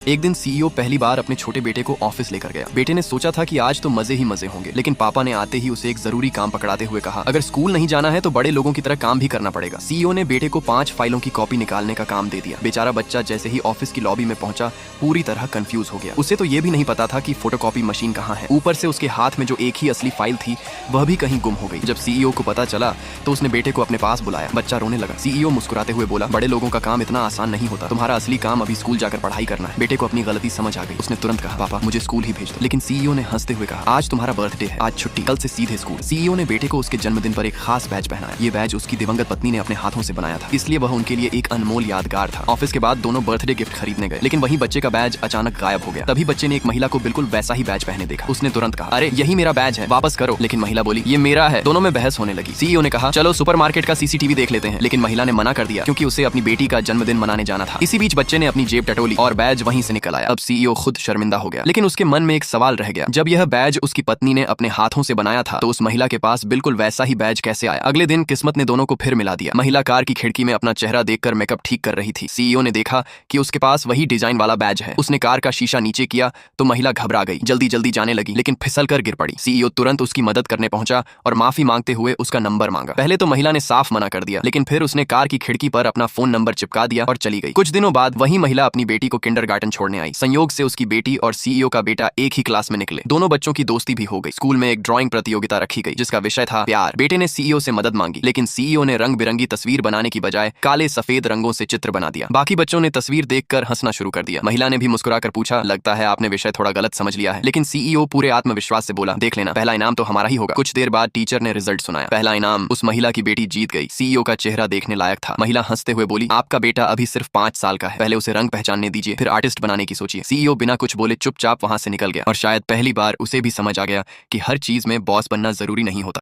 एक दिन सीईओ पहली बार अपने छोटे बेटे को ऑफिस लेकर गया। बेटे ने सोचा था कि आज तो मजे ही मजे होंगे, लेकिन पापा ने आते ही उसे एक जरूरी काम पकड़ाते हुए कहा, अगर स्कूल नहीं जाना है तो बड़े लोगों की तरह काम भी करना पड़ेगा। सीईओ ने बेटे को 5 फाइलों की कॉपी निकालने का काम दे दिया। बेचारा बच्चा जैसे ही ऑफिस की लॉबी में पहुंचा पूरी तरह कंफ्यूज हो गया। उसे तो ये भी नहीं पता था कि फोटोकॉपी मशीन कहाँ है। ऊपर से उसके हाथ में जो एक ही असली फाइल थी वह भी कहीं गुम हो गई। जब सीईओ को पता चला तो उसने बेटे को अपने पास बुलाया। बच्चा रोने लगा। सीईओ मुस्कुराते हुए बोला, बड़े लोगों का काम इतना आसान नहीं होता, तुम्हारा असली काम अभी स्कूल जाकर पढ़ाई करना है। बेटे को अपनी गलती समझ आ गई। उसने तुरंत कहा, पापा मुझे स्कूल ही भेज दो। लेकिन सीईओ ने हंसते हुए कहा, आज तुम्हारा बर्थडे है, आज छुट्टी, कल से सीधे स्कूल। सीईओ ने बेटे को उसके जन्मदिन पर एक खास बैज पहनाया। ये बैज उसकी दिवंगत पत्नी ने अपने हाथों से बनाया था, इसलिए वह उनके लिए एक अनमोल यादगार था। ऑफिस के बाद दोनों बर्थडे गिफ्ट खरीदने गए, लेकिन वहीं बच्चे का बैज अचानक गायब हो गया। तभी बच्चे ने एक महिला को बिल्कुल वैसा ही बैज पहने देखा। उसने तुरंत कहा, अरे यही मेरा बैज है, वापस करो। लेकिन महिला बोली, ये मेरा है। दोनों में बहस होने लगी। सीईओ ने कहा, चलो सुपरमार्केट का सीसीटीवी देख लेते हैं, लेकिन महिला ने मना कर दिया क्योंकि उसे अपनी बेटी का जन्मदिन मनाने जाना था। इसी बीच बच्चे ने अपनी जेब टटोली और बैज वहीं से निकल आया। अब सीईओ खुद शर्मिंदा हो गया, लेकिन उसके मन में एक सवाल रह गया, जब यह बैज उसकी पत्नी ने अपने हाथों से बनाया था तो उस महिला के पास बिल्कुल वैसा ही बैज कैसे आया। अगले दिन किस्मत ने दोनों को फिर मिला दिया। महिला कार की खिड़की में अपना चेहरा देखकर मेकअप ठीक कर रही थी। सीईओ ने देखा कि उसके पास वही डिजाइन वाला बैज है। उसने कार का शीशा नीचे किया तो महिला घबरा गई, जल्दी जल्दी जाने लगी, लेकिन फिसल कर गिर पड़ी। सीईओ तुरंत उसकी मदद करने पहुंचा और माफी मांगते हुए उसका नंबर मांगा। पहले तो महिला ने साफ मना कर दिया, लेकिन फिर उसने कार की खिड़की पर अपना फोन नंबर चिपका दिया और चली गई। कुछ दिनों बाद वही महिला अपनी बेटी को किंडरगार्टन छोड़ने आई। संयोग से उसकी बेटी और सीईओ का बेटा एक ही क्लास में निकले। दोनों बच्चों की दोस्ती भी हो गई। स्कूल में एक ड्राइंग प्रतियोगिता रखी गई जिसका विषय था प्यार। बेटे ने सीईओ से मदद मांगी, लेकिन सीईओ ने रंग बिरंगी तस्वीर बनाने की बजाय काले सफेद रंगों से चित्र बना दिया। बाकी बच्चों ने तस्वीर देखकर हंसना शुरू कर दिया। महिला ने भी मुस्कुराकर पूछा, लगता है आपने विषय थोड़ा गलत समझ लिया है। लेकिन सीईओ पूरे आत्मविश्वास से बोला, देख लेना, पहला इनाम तो हमारा ही होगा। कुछ देर बाद टीचर ने रिजल्ट सुनाया। पहला इनाम उस महिला की बेटी जीत गई। सीईओ का चेहरा देखने लायक था। महिला हंसते हुए बोली, आपका बेटा अभी सिर्फ 5 साल का है, पहले उसे रंग पहचानने दीजिए, फिर आर्टिस्ट बनाने की सोचिए। सीईओ बिना कुछ बोले चुपचाप वहां से निकल गया और शायद पहली बार उसे भी समझ आ गया कि हर चीज में बॉस बनना जरूरी नहीं होता।